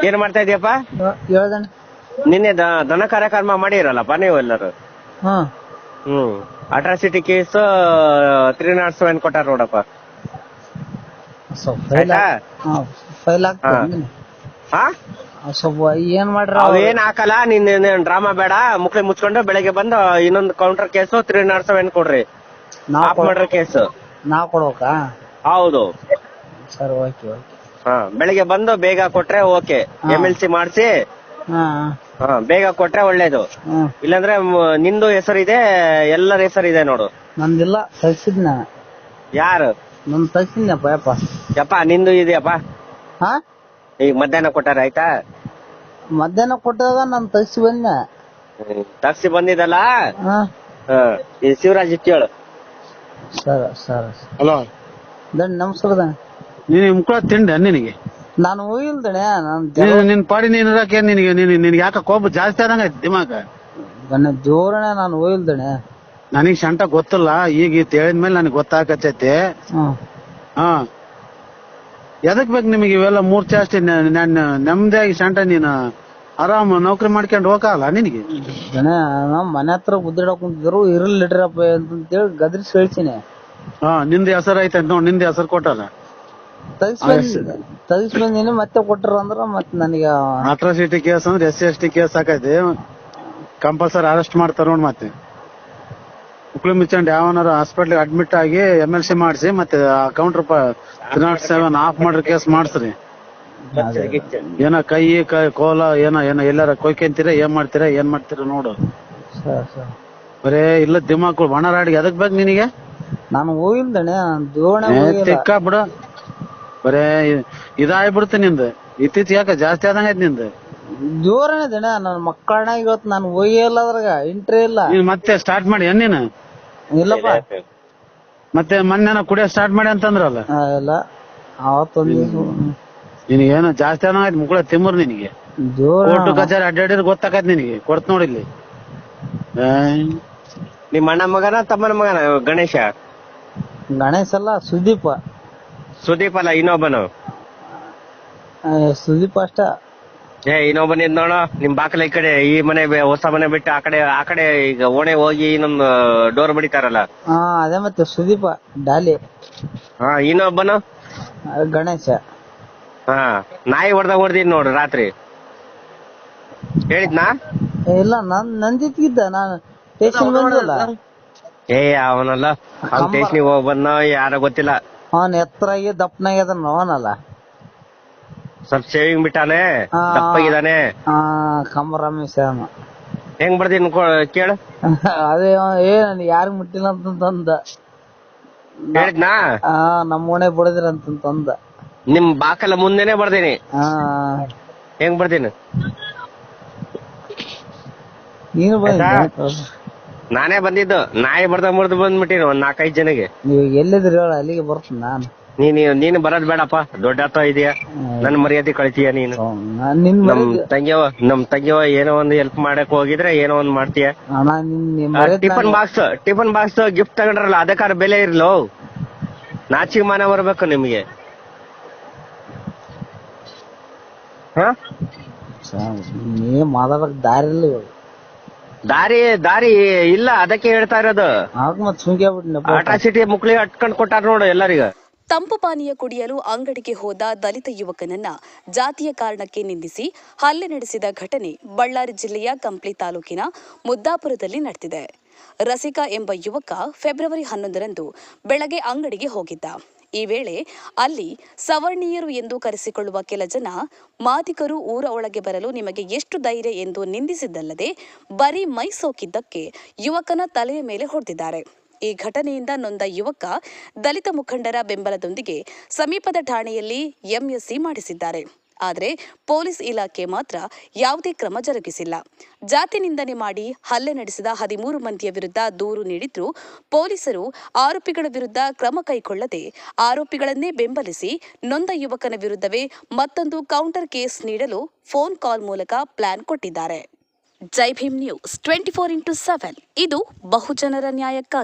ಏನ್ ಮಾಡ್ತಾ ಇದೀಯಪ್ಪ? ಹೇಳ್ದಣ್ಣ. ನಿನ್ನೆ ದನ ಕಾರ್ಯಕ್ರಮ ಮಾಡಿರಲ್ಲಪ್ಪ ನೀವು ಎಲ್ಲರೂ. ಅಟ್ರಾಸಿಟಿ ಕೇಸ್ 307 ಕೊಟ್ಟಾರ ನೋಡಪ್ಪ. ಆಯ್ತಾ? ಫೈಲ್ ಹಾ ಸ್ವಲ್ಪ ಏನ್ ಮಾಡ್ರ ಅವೇನ್ ಹಾಕಲ್ಲ. ನಿನ್ ಡ್ರಾಮಾ ಬೇಡ, ಮುಕ್ಳಿ ಮುಚ್ಕೊಂಡು ಬೆಳಗ್ಗೆ ಬಂದು ಇನ್ನೊಂದು ಕೌಂಟರ್ ಕೇಸು 307 ಕೊಡ್ರಿ. ಆಫ್ ಮಾಡ್ರ ಕೇಸ್ ನಾವ್ ಕೊಡ್ಬೇಕಾ? ಹೌದು ಸರ್, ಓಕೆ. ಬೆಳಿಗ್ಗೆ ಬಂದು ಬೇಗ ಕೊಟ್ರೆ ಓಕೆ. MLC ಮಾಡಿಸಿ ಬೇಗ ಕೊಟ್ರೆ ಒಳ್ಳೇದು. ಇಲ್ಲಾಂದ್ರೆ ನಿಂದು ಹೆಸರಿದೆ, ಎಲ್ಲರ ಹೆಸರಿದೆ ನೋಡು. ನಂದಿಲ್ಲ, ತಗ್ಸಿದ್ನ. ಯಾರು? ನನ್ ತಗ್ಸಿದ್ನಪ್ಪ. ಯಪ್ಪ ನಿಂದು ಇದೆಯಪ್ಪ. ಈಗ ಮಧ್ಯಾಹ್ನ ಕೊಟ್ಟಾರ ಆಯ್ತಾ? ಮಧ್ಯಾಹ್ನ ಕೊಟ್ಟಾಗ ನಾನ್ ತಗ್ಸಿ ಬಂದೆ. ತಗ್ಸಿ ಬಂದಿದ್ದಲ್ಲ. ಈ ಶಿವರಾಜ್ ಕೇಳು. ಸರ್. ಹಲೋ ನಮಸ್ಕಾರ. ನೀನ್ ಮುಕ್ಕಳ ತಿಂಡ ನಿನಗೆ? ನಾನು ಹೋಗಿಲ್ದಣೆ. ನಿನ್ ಪಾಡಿ ನೀನ್ ಇರಾಕೆ ನಿನಗೆ ಯಾಕ ಕೋಪ ಜಾಸ್ತಿ ಆದಂಗ ದಿಮಾಕ? ಜೋರನೆ ನಾನು ಹೋಗಿಲ್ದಣೆ. ನನಗ್ ಶಂಟ ಗೊತ್ತಿಲ್ಲ, ಈಗ ಹೇಳಿದ್ಮೇಲೆ ನನಗೆ ಗೊತ್ತಾಗತೈತಿ. ಎದಕ್ ಬೇಕು ನಿಮಗೆ ಇವೆಲ್ಲ ಮೂರ್ಛೆ ಅಷ್ಟೇ? ನೆಮ್ಮದಿಯಾಗಿ ಶಂಟ ನೀನು ಆರಾಮ ನೌಕರಿ ಮಾಡ್ಕೊಂಡು ಹೋಗಲ್ಲ ನಿನಗೆ? ನಮ್ ಮನೆ ಹತ್ರ ಗುದ್ದಾಡಕ್ ಕುಂತಿದ್ರು, ಇರ್ಲಿ ಲಿಟ್ರಪ್ಪ ಅಂತೇಳಿ ಗದ್ರಿಸಿ ಹೇಳ್ತೀನಿ. ನಿಂದ ಹೆಸರು ಐತೆ ನೋಡ್, ನಿಂದ ಹೆಸರು ಕೊಟ್ಟಾರ. ತಗಿಸ್ ಬಂದಿನಿ, ಮತ್ತೆ ಕೊಟ್ಟರು ಅಂದ್ರ ಮತ್ ನನಗ ಅಟ್ರಾಸಿಟಿ ಕೇಸ್ ಅಂದ್ರೆ SC/ST ಕೇಸ್ ಹಾಕೈತಿ, ಕಂಪಲ್ಸರಿ ಅರೆಸ್ಟ್ ಮಾಡ್ತಾರ ನೋಡ್. ಮತ್ತೆ ಮುಕ್ಳಿ ಮುಚ್ಚಂಡ್ ಯಾವನಾರ ಹಾಸ್ಪಿಟ್ಲ್ ಅಡ್ಮಿಟ್ ಆಗಿ MLC ಮಾಡಿಸಿ ಮತ್ತೆ ಕೌಂಟರ್ 307 ಆಫ್ ಮಾಡ್ರ ಕೇಸ್ ಮಾಡಿಸ್ರಿ. ಏನ ಕೈ ಕೋಲ ಏನೋ ಎಲ್ಲಾರ ಕೊಯ್ಕೊಂತೀರ, ಏನ್ ಮಾಡ್ತೀರ ನೋಡು. ಬರೇ ಇಲ್ಲ ದಿಮಾಕು ಬಣರಾಡಿಗೆ ಎದಕ್ ಬೇಕು ನಿನಗೆ? ನಾನು ಹೋಗಿಲ್ದಣೆ. ತಿಕ್ಕ ಬಿಡ, ಬರೇ ಇದಾಗ್ಬಿಡ್ತ ನಿಂದ. ಇತ್ತೀಚೆಗೆ ಯಾಕ ಜಾಸ್ತಿ ಆದಂಗ ಐತಿ ನಿಂದ? ಜೋರನೆ ದಣ. ನನ್ ಮಕ್ಕಳನ್ನ ಇವತ್ತು ನಾನು ಹೋಗಿಲ್ಲ, ಅದ್ರಾಗ ಇಂಟ್ರಿ ಇಲ್ಲ. ಮತ್ತೆ ಸ್ಟಾರ್ಟ್ ಮಾಡಿ ನೀನು? ಇಲ್ಲಪ್ಪ. ಮತ್ತೆ ಮೊನ್ನೆ ಕುಡಿಯೋ ಸ್ಟಾರ್ಟ್ ಮಾಡಿ ಅಂತಂದ್ರಲ್ಲ? ಇಲ್ಲ, ಅವತ್ತೊಂದು ನಿನಗೇನು ಜಾಸ್ತಿ ಆದಂಗ ಐತಿ ಮುಕ್ಕಳ ತಿಮ್ಮರ್ ನಿನಗೆ. ಕೋರ್ಟು ಕಚೇರಿ ಅಡ್ಡಾಡಿದ್ರೆ ಗೊತ್ತಾಕತ್ ನಿನಗೆ. ಕೊಡ್ತ ನೋಡಿಲ್ಲಿ. ನಿಮ್ಮ ಅಣ್ಣ ಮಗನ ತಮ್ಮನ ಮಗನ ಗಣೇಶ? ಗಣೇಶ್ ಅಲ್ಲ, ಸುದೀಪ. ಸುದೀಪ್ ಅಲ್ಲ, ಇನ್ನೊಬ್ಬನು. ಸುದೀಪ್ ಅಷ್ಟ. ಇನ್ನೊಬ್ಬನ ಇದ್ ನೋಡು, ನಿಮ್ ಬಾಕಲ ಈ ಕಡೆ, ಈ ಮನೆ ಹೊಸ ಮನೆ ಬಿಟ್ಟು ಆ ಕಡೆ ಈಗ ಓಣೆ ಹೋಗಿ ಇನ್ನೊಂದು ಡೋರ್ ಬಡಿತಾರಲ್ಲ. ಅದೇ ಮತ್ತೆ ಸುದೀಪ ಡಾಲಿ. ಇನ್ನೊಬ್ಬನು ಗಣೇಶ. ನಾಯಿ ಹೊಡ್ದಿದ್ ನೋಡ್ರಿ ರಾತ್ರಿ, ಹೇಳಿದ್ನಾ? ಇಲ್ಲ, ನನ್ ಜೊತೆಗಿದ್ದ. ನಾನು ಸ್ಟೇಷನ್ ಬಂದಿಲ್ಲ. ಅವನಲ್ಲ, ಸ್ಟೇಷನ್ ಹೋಗಿ ಬಂದ ಯಾರ ಗೊತ್ತಿಲ್ಲ. ಅವನ್ ಎತ್ತರಾಗಿ ದಪ್ಪನಾಗ್ಯದ ಅವನಲ್ಲ. ಸ್ವಲ್ಪ ಶೇವಿಂಗ್ ಬಿಟ್ಟಾನೆ, ದಪ್ಪಗಿದಾನೆ. ಕಂಬ ರಮೇಶ. ಹೆಂಗ್ ಬರ್ದಿನ್ ಕೇಳು. ಅದೇ ನನ್ ಯಾರಿಗ್ ಮುಟ್ಟಿಲ್ಲ ಅಂತಂದ. ಹೇಳಿದ್ನಾ? ನಮ್ಮ ಓಣೆ ಬಿಡದಿರ ಅಂತಂದ. ನಿಮ್ ಬಾಕಲ ಮುಂದೆನೆ ಬರ್ದೀನಿ. ಹೆಂಗ್ ಬರ್ದೀನಿ? ನೀನು ನಾನೇ ಬಂದಿದ್ದು. ನಾಯಿ ಮುರಿದು ಬಂದ್ಬಿಟ್ಟಿನಿ ಒಂದ್ 4-5 ಜನಗೆ. ನೀವು ಎಲ್ಲಿದ್ರಿ ಹೇಳ, ಅಲ್ಲಿಗೆ ಬರ್ತೀನಿ ನಾನು. ನೀನು ಬರೋದ್ ಬೇಡಪ್ಪ, ದೊಡ್ಡ ಹತ್ತ ಇದೆಯಾ, ನನ್ ಮರ್ಯಾದೆ ಕಳಿತೀಯ ನೀನು. ನಮ್ ತಂಗಿಯವ ಏನೋ ಒಂದು ಹೆಲ್ಪ್ ಮಾಡಕ್ ಹೋಗಿದ್ರೆ ಏನೋ ಒಂದ್ ಮಾಡ್ತೀಯ. ಟಿಫನ್ ಬಾಕ್ಸ್ ಗಿಫ್ಟ್ ತಗೊಂಡ್ರಲ್ಲ, ಅದಕ್ಕಾರ ಬೆಲೆ ಇರ್ಲೋ. ನಾಚಿಗೆ ಮಾನ ಬರ್ಬೇಕು ನಿಮ್ಗೆ. ನೀ ಮಾತಾಡಕ್ ದಾರಿ ಇಲ್ಲ ಇವಾಗ. ದಾರಿ ಇಲ್ಲ, ಅದಕ್ಕೆ ಹೇಳ್ತಾ ಇರೋದು. ಅಟ್ರಾಸಿಟಿ ಮುಕ್ಳಿ ಅಟ್ಕೊಂಡ್ ಕೊಟ್ಟಾರ ನೋಡು ಎಲ್ಲರಿಗ. ತಂಪು ಪಾನೀಯ ಕುಡಿಯಲು ಅಂಗಡಿಗೆ ಹೋದ ದಲಿತ ಯುವಕನನ್ನ ಜಾತಿಯ ಕಾರಣಕ್ಕೆ ನಿಂದಿಸಿ ಹಲ್ಲೆ ನಡೆಸಿದ ಘಟನೆ ಬಳ್ಳಾರಿ ಜಿಲ್ಲೆಯ ಕಂಪ್ಲಿ ತಾಲೂಕಿನ ಮುದ್ದಾಪುರದಲ್ಲಿ ನಡೆದಿದೆ. ರಸಿಕಾ ಎಂಬ ಯುವಕ ಫೆಬ್ರವರಿ 11ರಂದು ಬೆಳಗ್ಗೆ ಅಂಗಡಿಗೆ ಹೋಗಿದ್ದ. ಈ ವೇಳೆ ಅಲ್ಲಿ ಸವರ್ಣೀಯರು ಎಂದು ಕರೆಸಿಕೊಳ್ಳುವ ಕೆಲ ಜನ ಮಾದಿಗರು ಊರ ಒಳಗೆ ಬರಲು ನಿಮಗೆ ಎಷ್ಟು ಧೈರ್ಯ ಎಂದು ನಿಂದಿಸಿದ್ದಲ್ಲದೆ ಬರೀ ಮೈ ಸೋಕಿದ್ದಕ್ಕೆ ಯುವಕನ ತಲೆಯ ಮೇಲೆ ಹೊಡೆದಿದ್ದಾರೆ. ಈ ಘಟನೆಯಿಂದ ನೊಂದ ಯುವಕ ದಲಿತ ಮುಖಂಡರ ಬೆಂಬಲದೊಂದಿಗೆ ಸಮೀಪದ ಠಾಣೆಯಲ್ಲಿ MSC ಮಾಡಿಸಿದ್ದಾರೆ. ಆದರೆ ಪೊಲೀಸ್ ಇಲಾಖೆ ಮಾತ್ರ ಯಾವುದೇ ಕ್ರಮ ಜರುಗಿಸಿಲ್ಲ. ಜಾತಿ ನಿಂದನೆ ಮಾಡಿ ಹಲ್ಲೆ ನಡೆಸಿದ 13 ಮಂದಿಯ ವಿರುದ್ಧ ದೂರು ನೀಡಿದ್ರು ಪೊಲೀಸರು ಆರೋಪಿಗಳ ವಿರುದ್ಧ ಕ್ರಮ ಕೈಗೊಳ್ಳದೆ ಆರೋಪಿಗಳನ್ನೇ ಬೆಂಬಲಿಸಿ ನೊಂದ ಯುವಕನ ವಿರುದ್ಧವೇ ಮತ್ತೊಂದು ಕೌಂಟರ್ ಕೇಸ್ ನೀಡಲು ಫೋನ್ ಕಾಲ್ ಮೂಲಕ ಪ್ಲಾನ್ ಕೊಟ್ಟಿದ್ದಾರೆ. ಜೈ ಭೀಮ್ ನ್ಯೂಸ್ 24x7 ಇದು ಬಹುಜನರ ನ್ಯಾಯಕ್ಕಾಗಿ.